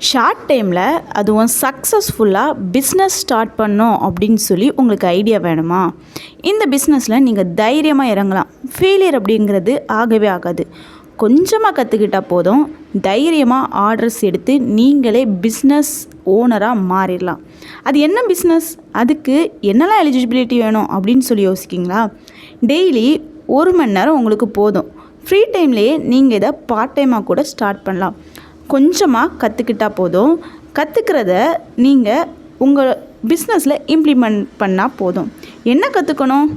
Short டைமில் அதுவும் சக்ஸஸ்ஃபுல்லாக பிஸ்னஸ் ஸ்டார்ட் பண்ணோம் அப்படின்னு சொல்லி உங்களுக்கு ஐடியா வேணுமா? இந்த பிஸ்னஸில் நீங்கள் தைரியமாக இறங்கலாம். ஃபெயிலியர் அப்படிங்கிறது ஆகவே ஆகாது. கொஞ்சமாக கற்றுக்கிட்டால் போதும், தைரியமாக ஆர்டர்ஸ் எடுத்து நீங்களே பிஸ்னஸ் ஓனராக மாறிடலாம். அது என்ன பிஸ்னஸ், அதுக்கு என்னெல்லாம் எலிஜிபிலிட்டி வேணும் அப்படின்னு சொல்லி யோசிக்கிங்களா? டெய்லி 1 மணி நேரம் உங்களுக்கு போதும். ஃப்ரீ டைம்லேயே நீங்கள் இதை பார்ட் டைமாக கூட ஸ்டார்ட் பண்ணலாம். கொஞ்சமாக கற்றுக்கிட்டால் போதும். கற்றுக்கிறத நீங்கள் உங்கள் பிஸ்னஸில் இம்ப்ளிமெண்ட் பண்ணால் போதும். என்ன கற்றுக்கணும்?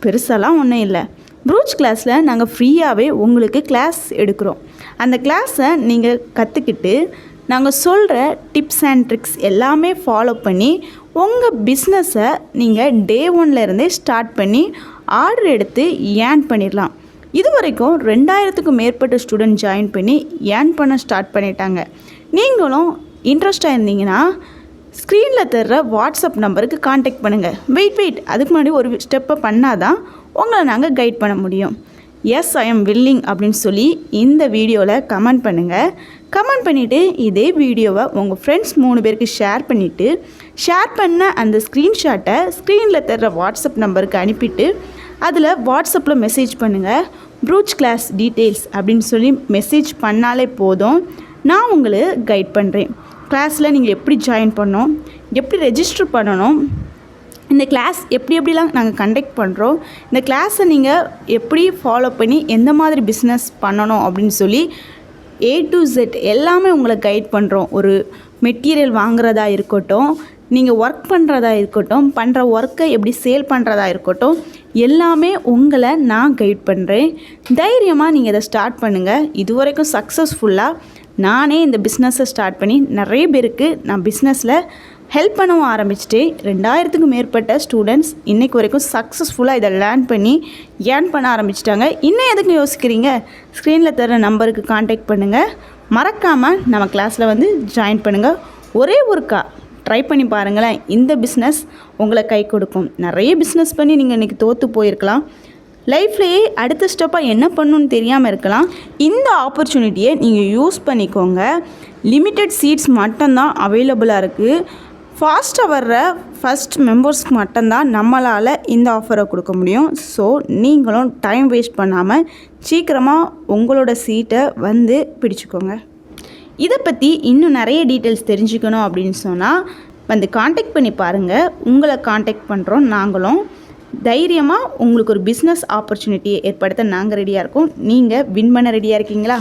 பெருசாலாம் ஒன்றும் இல்லை. ப்ரூச் கிளாஸில் நாங்கள் ஃப்ரீயாகவே உங்களுக்கு கிளாஸ் எடுக்கிறோம். அந்த கிளாஸை நீங்கள் கற்றுக்கிட்டு நாங்கள் சொல்கிற டிப்ஸ் அண்ட் ட்ரிக்ஸ் எல்லாமே ஃபாலோ பண்ணி உங்கள் பிஸ்னஸை நீங்கள் டே 1லேருந்தே ஸ்டார்ட் பண்ணி ஆர்டர் எடுத்து ஏர்ன் பண்ணிடலாம். இது வரைக்கும் 2000க்கும் மேற்பட்ட ஸ்டூடெண்ட் ஜாயின் பண்ணி ஏர்ன் பண்ண ஸ்டார்ட் பண்ணிட்டாங்க. நீங்களும் இன்ட்ரெஸ்டாக இருந்தீங்கன்னா ஸ்க்ரீனில் தர்ற வாட்ஸ்அப் நம்பருக்கு காண்டாக்ட் பண்ணுங்கள். வெயிட் அதுக்கு முன்னாடி ஒரு ஸ்டெப்பை பண்ணால் தான் உங்களை நாங்கள் கைட் பண்ண முடியும். எஸ் ஐ எம் வில்லிங் அப்படின்னு சொல்லி இந்த வீடியோவில் கமெண்ட் பண்ணுங்கள். கமெண்ட் பண்ணிவிட்டு இதே வீடியோவை உங்கள் ஃப்ரெண்ட்ஸ் 3 பேருக்கு ஷேர் பண்ணிவிட்டு ஷேர் பண்ண அந்த ஸ்க்ரீன்ஷாட்டை ஸ்க்ரீனில் தர்ற வாட்ஸ்அப் நம்பருக்கு அனுப்பிட்டு அதில் வாட்ஸ்அப்பில் மெசேஜ் பண்ணுங்கள். ப்ரூச் கிளாஸ் டீட்டெயில்ஸ் அப்படின்னு சொல்லி மெசேஜ் பண்ணாலே போதும், நான் உங்களை கைட் பண்ணுறேன். கிளாஸில் நீங்கள் எப்படி ஜாயின் பண்ணணும், எப்படி ரெஜிஸ்டர் பண்ணணும், இந்த கிளாஸ் எப்படிலாம் நாங்கள் கண்டக்ட் பண்ணுறோம், இந்த கிளாஸை நீங்கள் எப்படி ஃபாலோ பண்ணி எந்த மாதிரி பிஸ்னஸ் பண்ணணும் அப்படின்னு சொல்லி A to Z எல்லாமே உங்களை கைட் பண்ணுறோம். ஒரு மெட்டீரியல் வாங்குறதா இருக்கட்டும், நீங்கள் ஒர்க் பண்ணுறதா இருக்கட்டும், பண்ணுற ஒர்க்கை எப்படி சேல் பண்ணுறதா இருக்கட்டும், எல்லாமே உங்களை நான் கைட் பண்ணுறேன். தைரியமாக நீங்கள் இதை ஸ்டார்ட் பண்ணுங்கள். இது வரைக்கும் சக்ஸஸ்ஃபுல்லாக நானே இந்த பிஸ்னஸை ஸ்டார்ட் பண்ணி நிறைய பேருக்கு நான் பிஸ்னஸில் ஹெல்ப் பண்ணவும் ஆரம்பிச்சிட்டேன். 2000க்கும் மேற்பட்ட ஸ்டூடெண்ட்ஸ் இன்றைக்கு வரைக்கும் சக்ஸஸ்ஃபுல்லாக இதை லேர்ன் பண்ணி ஏர்ன் பண்ண ஆரம்பிச்சிட்டாங்க. இன்னும் எதுக்கு யோசிக்கிறீங்க? ஸ்க்ரீனில் தர நம்பருக்கு காண்டாக்ட் பண்ணுங்கள். மறக்காமல் நம்ம கிளாஸில் வந்து ஜாயின் பண்ணுங்கள். ஒரே ஒருக்கா ட்ரை பண்ணி பாருங்களேன். இந்த பிஸ்னஸ் உங்களை கை கொடுக்கும். நிறைய பிஸ்னஸ் பண்ணி நீங்கள் இன்றைக்கி தோற்று போயிருக்கலாம். லைஃப்லேயே அடுத்த ஸ்டெப்பாக என்ன பண்ணணுன்னு தெரியாமல் இருக்கலாம். இந்த ஆப்பர்ச்சுனிட்டியை நீங்கள் யூஸ் பண்ணிக்கோங்க. லிமிட்டட் சீட்ஸ் மட்டும்தான் அவைலபிளாக இருக்குது. ஃபாஸ்ட்டாக வர்ற ஃபஸ்ட் மெம்பர்ஸ்க்கு மட்டும்தான் நம்மளால் இந்த ஆஃபரை கொடுக்க முடியும். ஸோ நீங்களும் டைம் வேஸ்ட் பண்ணாமல் சீக்கிரமாக உங்களோட சீட்டை வந்து பிடிச்சிக்கோங்க. இதை பற்றி இன்னும் நிறைய டீட்டெயில்ஸ் தெரிஞ்சுக்கணும் அப்படின்னு சொன்னால் வந்து காண்டாக்ட் பண்ணி பாருங்கள். உங்களை காண்டாக்ட் பண்ணுறோம். நாங்களும் தைரியமாக உங்களுக்கு ஒரு பிஸ்னஸ் ஆப்பர்ச்சுனிட்டியை ஏற்படுத்த நாங்கள் ரெடியாக இருக்கோம். நீங்கள் வின் பண்ண ரெடியாக இருக்கீங்களா?